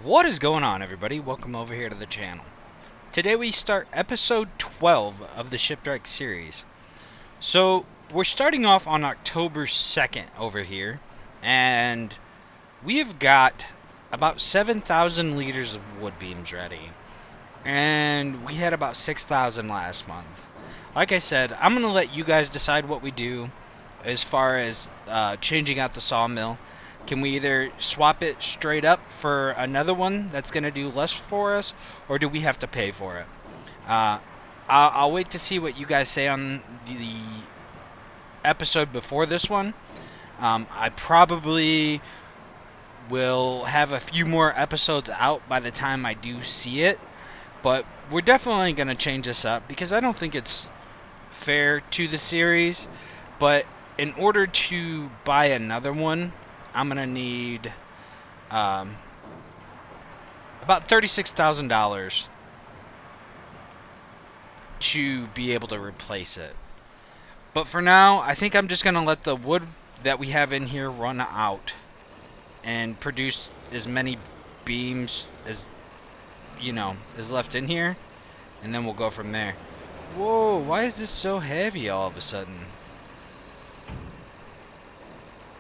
What is going on, everybody? Welcome over here to the channel. Today we start episode 12 of the Shipwrecked series. So, we're starting off on October 2nd over here, and we have got about 7,000 liters of wood beams ready. And we had about 6,000 last month. Like I said, I'm going to let you guys decide what we do as far as changing out the sawmill. Can we either swap it straight up for another one that's going to do less for us, or do we have to pay for it? I'll wait to see what you guys say on the episode before this one. I probably will have a few more episodes out by the time I do see it, but we're definitely going to change this up because I don't think it's fair to the series. But in order to buy another one, I'm going to need about $36,000 to be able to replace it. But for now, I think I'm just going to let the wood that we have in here run out and produce as many beams as, is left in here. And then we'll go from there. Whoa, why is this so heavy all of a sudden?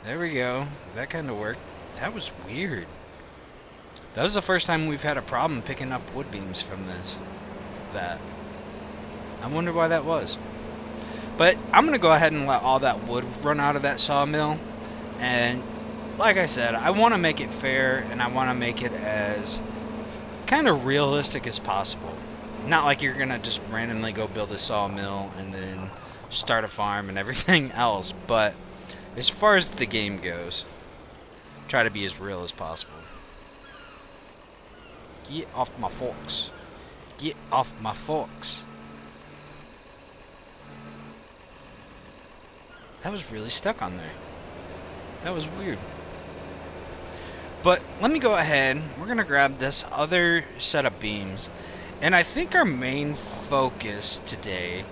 There we go. That kind of worked. That was weird. That was the first time we've had a problem picking up wood beams from that. I wonder why that was. But I'm going to go ahead and let all that wood run out of that sawmill. And like I said, I want to make it fair, and I want to make it as kind of realistic as possible. Not like you're going to just randomly go build a sawmill and then start a farm and everything else, but as far as the game goes, try to be as real as possible. Get off my forks. Get off my forks. That was really stuck on there. That was weird. But let me go ahead. We're going to grab this other set of beams. And I think our main focus today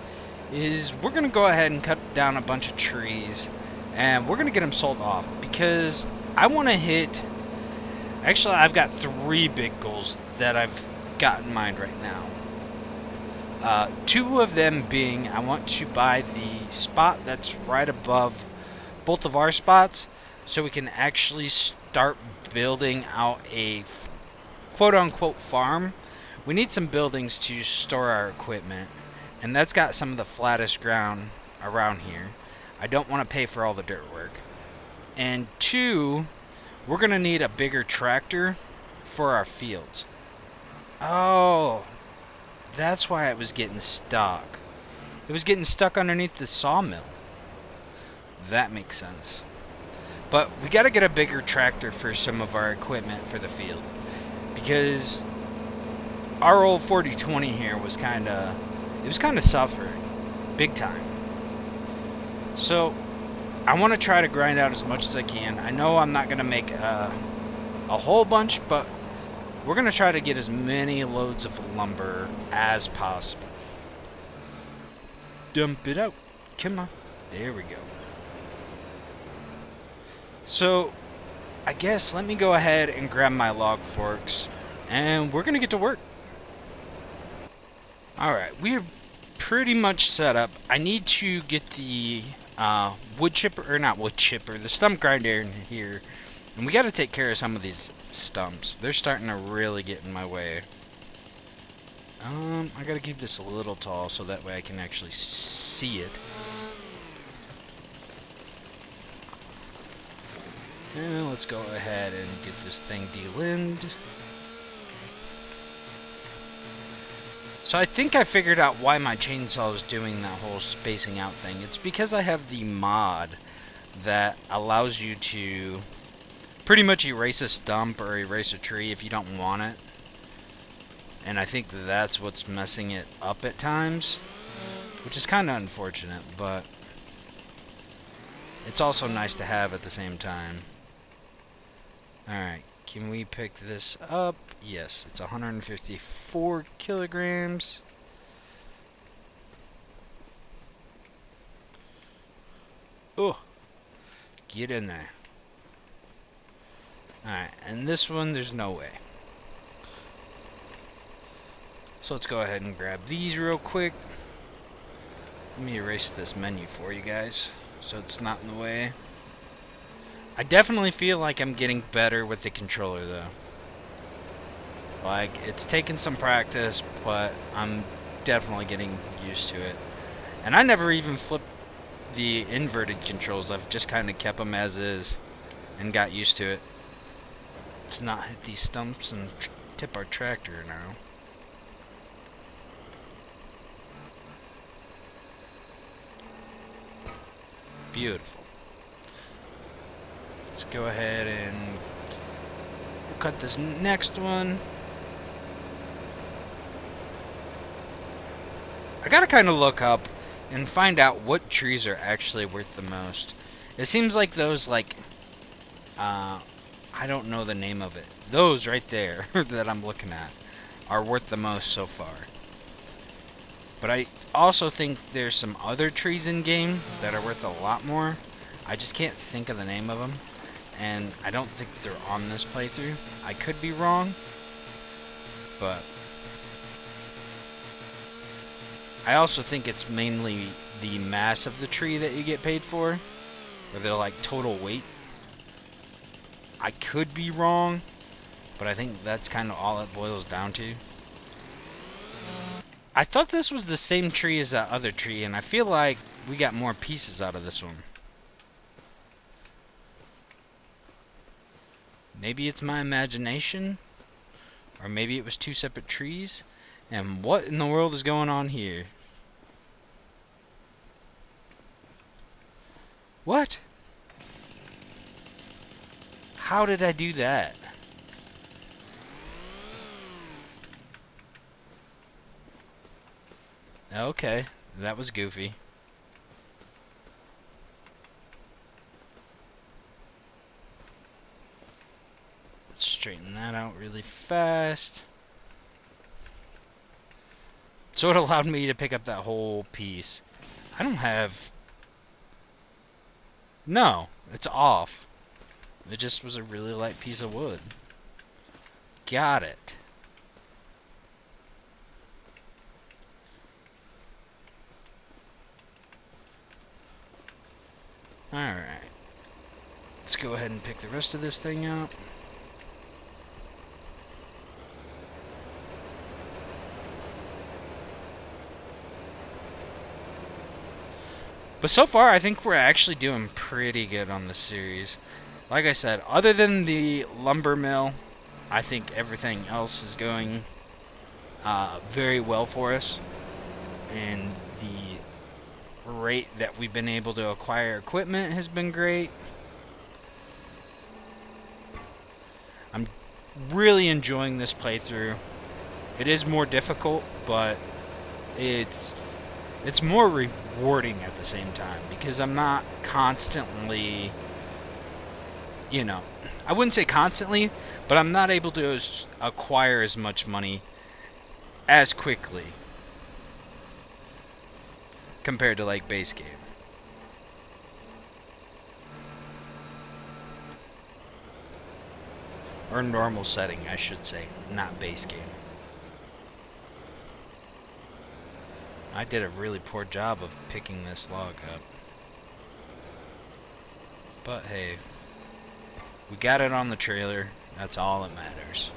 is we're going to go ahead and cut down a bunch of trees. And we're going to get them sold off because I want to hit... Actually, I've got 3 big goals that I've got in mind right now. 2 of them being I want to buy the spot that's right above both of our spots so we can actually start building out a quote-unquote farm. We need some buildings to store our equipment, and that's got some of the flattest ground around here. I don't want to pay for all the dirt work. And 2, we're going to need a bigger tractor for our fields. Oh, that's why it was getting stuck. It was getting stuck underneath the sawmill. That makes sense. But we got to get a bigger tractor for some of our equipment for the field. Because our old 4020 here was kind of suffering. Big time. So, I want to try to grind out as much as I can. I know I'm not going to make a whole bunch, but we're going to try to get as many loads of lumber as possible. Dump it out. Come on. There we go. So, I guess let me go ahead and grab my log forks, and we're going to get to work. Alright, we're pretty much set up. I need to get the the stump grinder in here, and we got to take care of some of these stumps. They're starting to really get in my way. I got to keep this a little tall so that way I can actually see it. And let's go ahead and get this thing delimbed. So I think I figured out why my chainsaw is doing that whole spacing out thing. It's because I have the mod that allows you to pretty much erase a stump or erase a tree if you don't want it. And I think that's what's messing it up at times, which is kind of unfortunate, but it's also nice to have at the same time. Alright, can we pick this up? Yes, it's 154 kilograms. Oh, get in there. Alright, and this one, there's no way. So let's go ahead and grab these real quick. Let me erase this menu for you guys so it's not in the way. I definitely feel like I'm getting better with the controller though. Like, it's taken some practice, but I'm definitely getting used to it. And I never even flipped the inverted controls. I've just kind of kept them as is and got used to it. Let's not hit these stumps and tip our tractor now. Beautiful. Let's go ahead and cut this next one. I gotta kind of look up and find out what trees are actually worth the most. It seems like those, like, I don't know the name of it. Those right there that I'm looking at are worth the most so far. But I also think there's some other trees in game that are worth a lot more. I just can't think of the name of them. And I don't think they're on this playthrough. I could be wrong. But I also think it's mainly the mass of the tree that you get paid for. Or the, like, total weight. I could be wrong. But I think that's kind of all it boils down to. I thought this was the same tree as that other tree, and I feel like we got more pieces out of this one. Maybe it's my imagination, or maybe it was two separate trees, and what in the world is going on here? What? How did I do that? Okay, that was goofy. Let's straighten that out really fast. So it allowed me to pick up that whole piece. I don't have... No, it's off. It just was a really light piece of wood. Got it. Alright. Let's go ahead and pick the rest of this thing up. But so far, I think we're actually doing pretty good on this series. Like I said, other than the lumber mill, I think everything else is going very well for us. And the rate that we've been able to acquire equipment has been great. I'm really enjoying this playthrough. It is more difficult, but it's more rewarding at the same time because I'm not constantly, you know, I wouldn't say constantly, but I'm not able to acquire as much money as quickly compared to, like, base game. Or normal setting, I should say, not base game. I did a really poor job of picking this log up. But hey, we got it on the trailer. That's all that matters.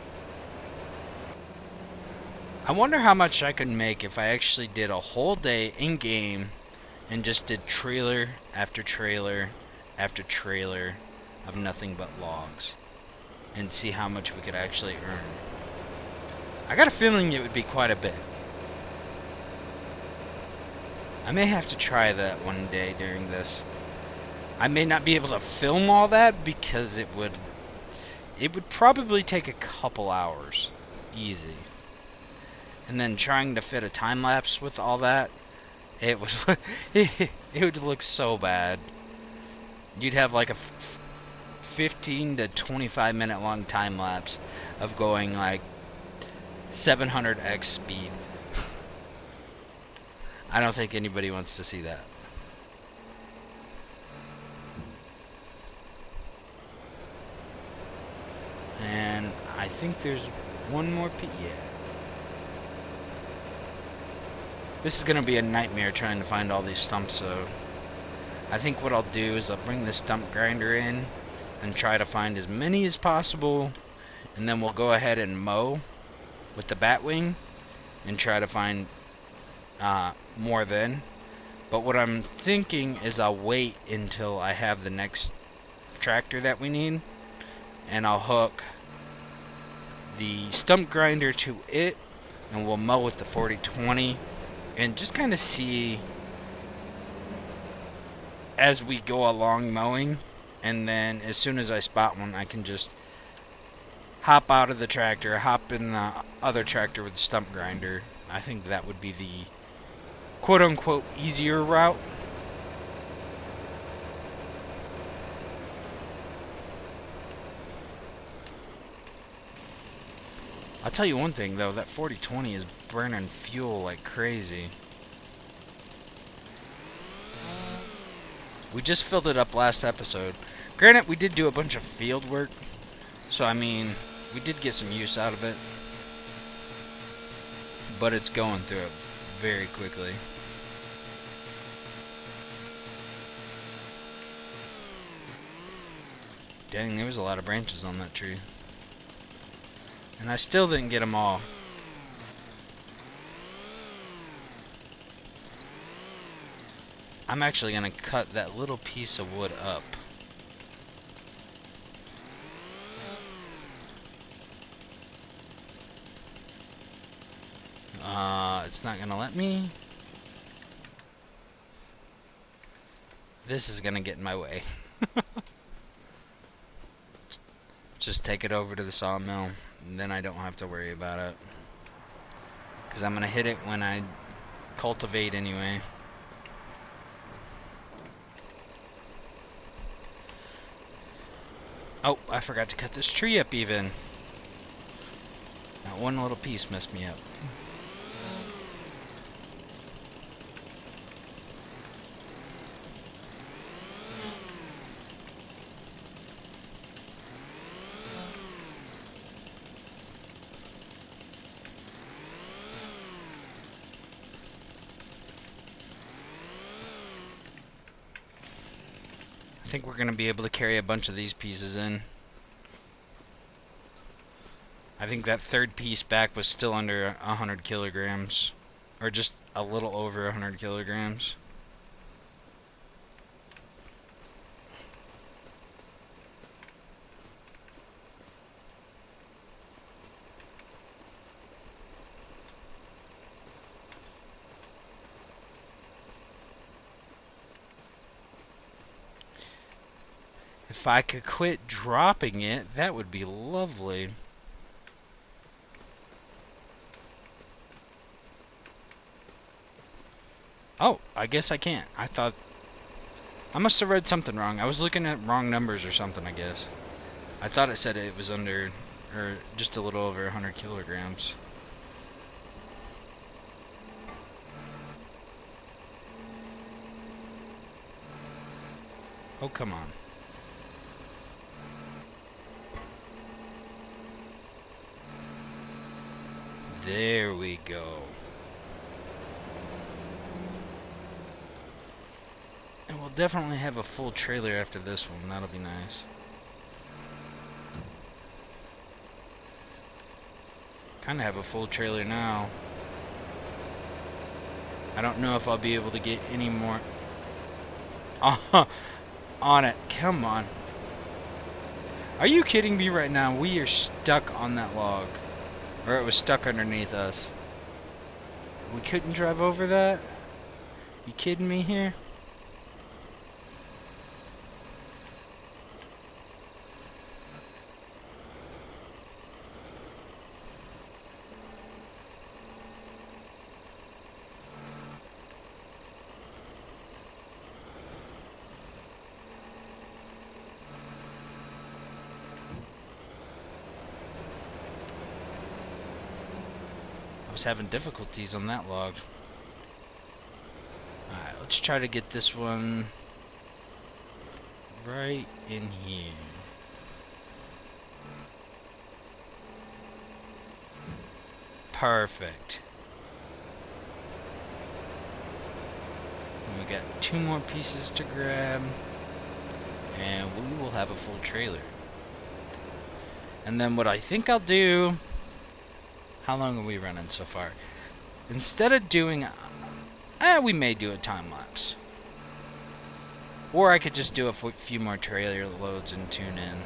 I wonder how much I could make if I actually did a whole day in-game and just did trailer after trailer after trailer of nothing but logs. And see how much we could actually earn. I got a feeling it would be quite a bit. I may have to try that one day during this. I may not be able to film all that because it would probably take a couple hours. Easy. And then trying to fit a time lapse with all that, it would it would look so bad. You'd have like a 15 to 25 minute long time lapse of going like 700x speed. I don't think anybody wants to see that. And I think there's one more piece. Yeah. This is gonna be a nightmare trying to find all these stumps, so I think what I'll do is I'll bring the stump grinder in and try to find as many as possible, and then we'll go ahead and mow with the Batwing and try to find more then. But what I'm thinking is I'll wait until I have the next tractor that we need, and I'll hook the stump grinder to it, and we'll mow with the 40/20 and just kind of see as we go along mowing, and then as soon as I spot one, I can just hop out of the tractor, hop in the other tractor with the stump grinder. I think that would be the quote-unquote easier route. I'll tell you one thing, though, that 40/20 is burning fuel like crazy. We just filled it up last episode. Granted, we did do a bunch of field work, so I mean, we did get some use out of it. But it's going through it very quickly. Dang, there was a lot of branches on that tree. And I still didn't get them all. I'm actually going to cut that little piece of wood up. It's not going to let me. This is going to get in my way. Just take it over to the sawmill, and then I don't have to worry about it. Because I'm going to hit it when I cultivate anyway. Oh, I forgot to cut this tree up even. That one little piece messed me up. I think we're going to be able to carry a bunch of these pieces in. I think that third piece back was still under 100 kilograms. Or just a little over 100 kilograms. If I could quit dropping it, that would be lovely. Oh, I guess I can't. I thought... I must have read something wrong. I was looking at wrong numbers or something, I guess. I thought it said it was under... or just a little over 100 kilograms. Oh, come on. There we go. And we'll definitely have a full trailer after this one. That'll be nice. Kind of have a full trailer now. I don't know if I'll be able to get any more on it. Come on. Are you kidding me right now? We are stuck on that log. Or it was stuck underneath us. We couldn't drive over that? You kidding me here? I was having difficulties on that log. Alright, let's try to get this one right in here. Perfect. We got 2 more pieces to grab, and we will have a full trailer. And then what I think I'll do... How long are we running so far? Instead of doing... we may do a time lapse. Or I could just do a few more trailer loads and tune in.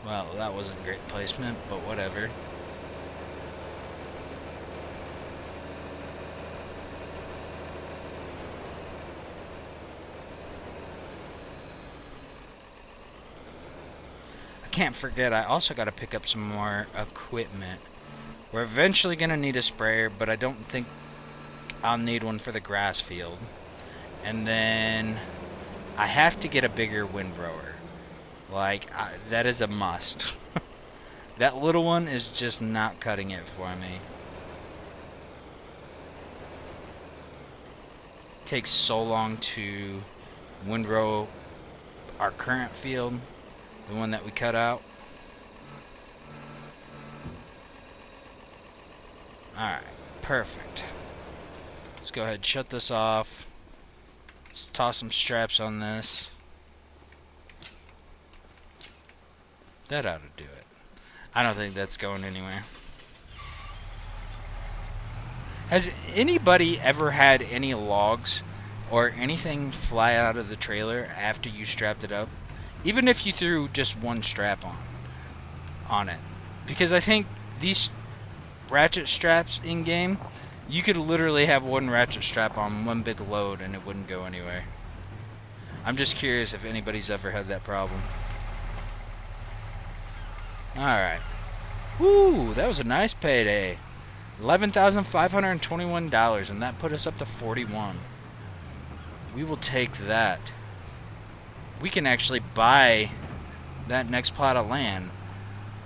Well, that wasn't great placement, but whatever. I can't forget, I also got to pick up some more equipment. We're eventually going to need a sprayer, but I don't think I'll need one for the grass field. And then I have to get a bigger windrower. Like, that is a must. That little one is just not cutting it for me. It takes so long to windrow our current field, the one that we cut out. Alright, perfect. Let's go ahead and shut this off. Let's toss some straps on this. That ought to do it. I don't think that's going anywhere. Has anybody ever had any logs or anything fly out of the trailer after you strapped it up? Even if you threw just one strap on it. Because I think these ratchet straps in game, you could literally have one ratchet strap on one big load and it wouldn't go anywhere. I'm just curious if anybody's ever had that problem. Alright. Woo, that was a nice payday. $11,521, and that put us up to 41. We will take that. We can actually buy that next plot of land,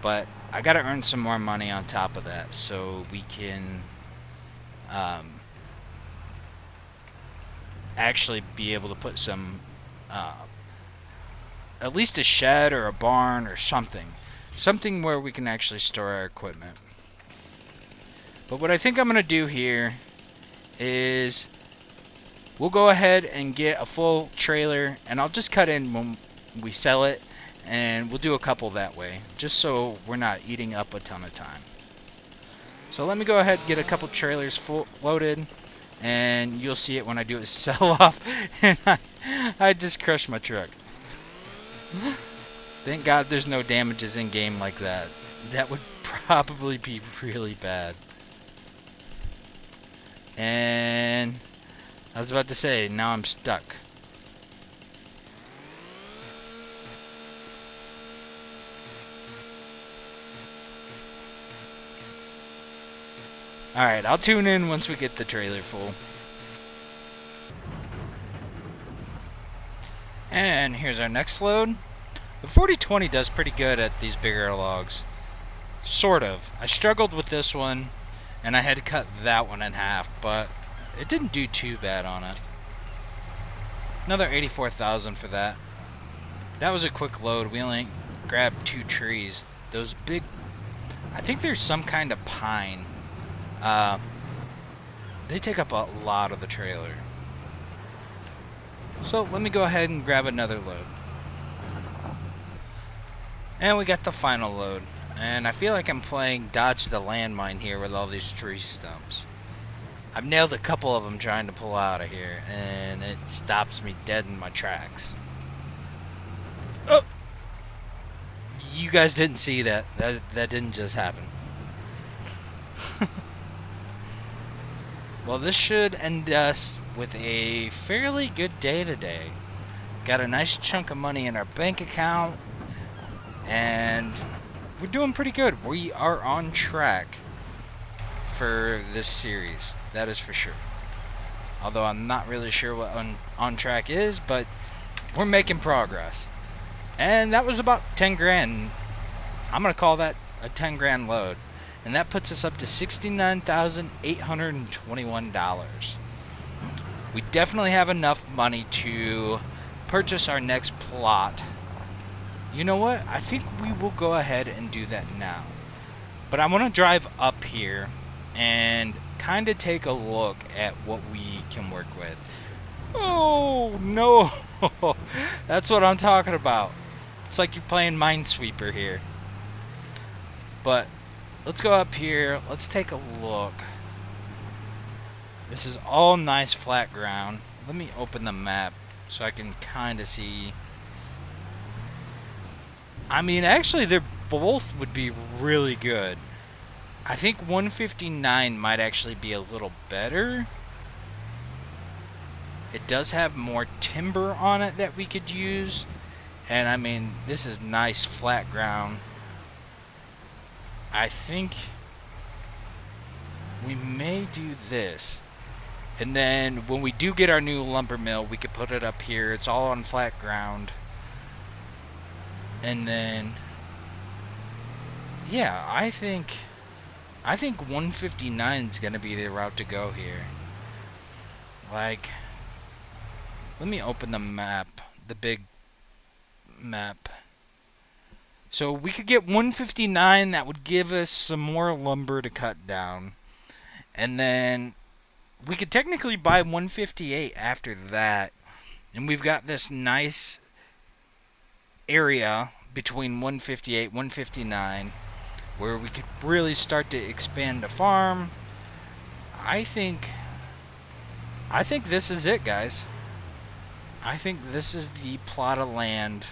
but I gotta earn some more money on top of that so we can actually be able to put some at least a shed or a barn or something where we can actually store our equipment. But what I think I'm gonna do here is we'll go ahead and get a full trailer, and I'll just cut in when we sell it, and we'll do a couple that way, just so we're not eating up a ton of time. So let me go ahead and get a couple trailers full loaded, and you'll see it when I do a sell off. And I just crushed my truck. Thank God there's no damages in game like that. That would probably be really bad. And I was about to say, now I'm stuck. Alright, I'll tune in once we get the trailer full. And here's our next load. The 4020 does pretty good at these bigger logs. Sort of. I struggled with this one, and I had to cut that one in half, but it didn't do too bad on it. Another 84,000 for that. That was a quick load. We only grabbed 2 trees. Those big... I think there's some kind of pine. They take up a lot of the trailer. So let me go ahead and grab another load. And we got the final load. And I feel like I'm playing Dodge the Landmine here with all these tree stumps. I've nailed a couple of them trying to pull out of here, and it stops me dead in my tracks. Oh! You guys didn't see that. That didn't just happen. Well, this should end us with a fairly good day today. Got a nice chunk of money in our bank account, and we're doing pretty good. We are on track for this series, that is for sure. Although I'm not really sure what on track is, but we're making progress. And that was about 10 grand. I'm gonna call that a 10 grand load. And that puts us up to $69,821. We definitely have enough money to purchase our next plot. You know what? I think we will go ahead and do that now. But I want to drive up here and kind of take a look at what we can work with. Oh, no. That's what I'm talking about. It's like you're playing Minesweeper here. But let's go up here. Let's take a look. This is all nice flat ground. Let me open the map so I can kind of see. I mean, actually, they're both would be really good. I think 159 might actually be a little better. It does have more timber on it that we could use. And I mean, this is nice flat ground. I think we may do this. And then when we do get our new lumber mill, we could put it up here. It's all on flat ground. And then, yeah, I think 159 is going to be the route to go here. Like, let me open the map, the big map. So we could get 159. That would give us some more lumber to cut down. And then we could technically buy 158 after that. And we've got this nice area between 158 159 where we could really start to expand the farm. I think this is it, guys. I think this is the plot of land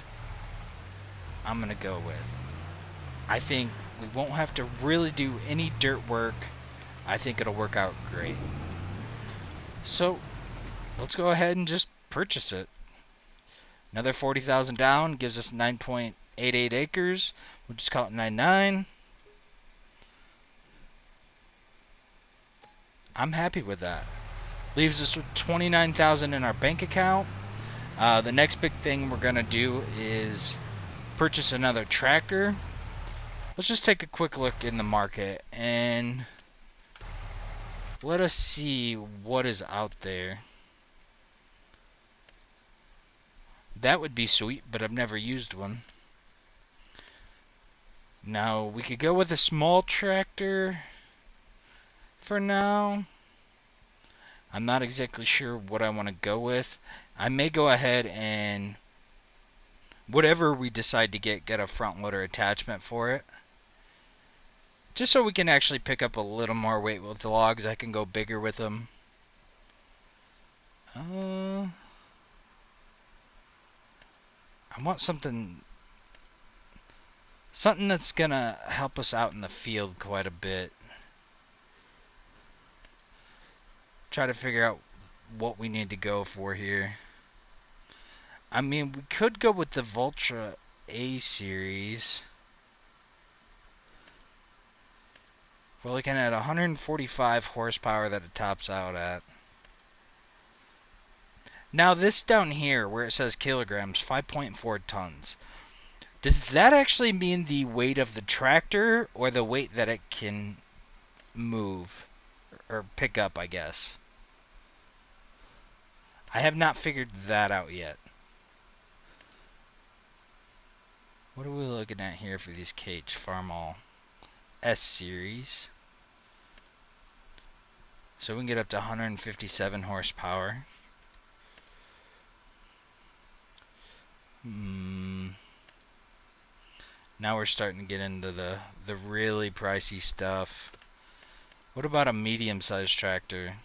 I'm gonna go with. I think we won't have to really do any dirt work. I think it'll work out great. So let's go ahead and just purchase it. Another 40,000 down gives us 9.88 acres. We'll just call it 99. I'm happy with that. Leaves us with 29,000 in our bank account. The next big thing we're gonna do is purchase another tractor. Let's just take a quick look in the market and let us see what is out there. That would be sweet, but I've never used one. Now, we could go with a small tractor for now. I'm not exactly sure what I want to go with. I may go ahead and whatever we decide to get a front loader attachment for it. Just so we can actually pick up a little more weight with the logs. I can go bigger with them. I want something that's gonna help us out in the field quite a bit. Try to figure out what we need to go for here. I mean, we could go with the Vultra A series. We're looking at 145 horsepower that it tops out at. Now this down here where it says kilograms, 5.4 tons. Does that actually mean the weight of the tractor or the weight that it can move or pick up, I guess? I have not figured that out yet. What are we looking at here for these Cage Farmall S series? So we can get up to 157 horsepower. Now we're starting to get into the really pricey stuff. What about a medium-sized tractor?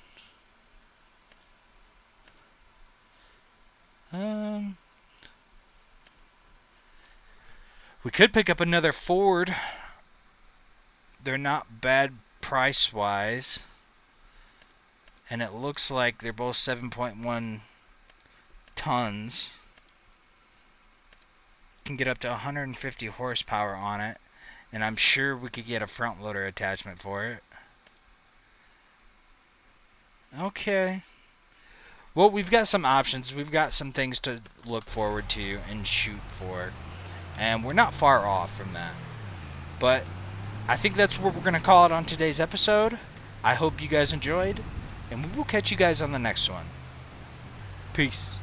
We could pick up another Ford. They're not bad price-wise. And it looks like they're both 7.1 tons. Can get up to 150 horsepower on it. And I'm sure we could get a front loader attachment for it. Okay. Well, we've got some options. We've got some things to look forward to and shoot for. And we're not far off from that. But I think that's where we're going to call it on today's episode. I hope you guys enjoyed. And we will catch you guys on the next one. Peace.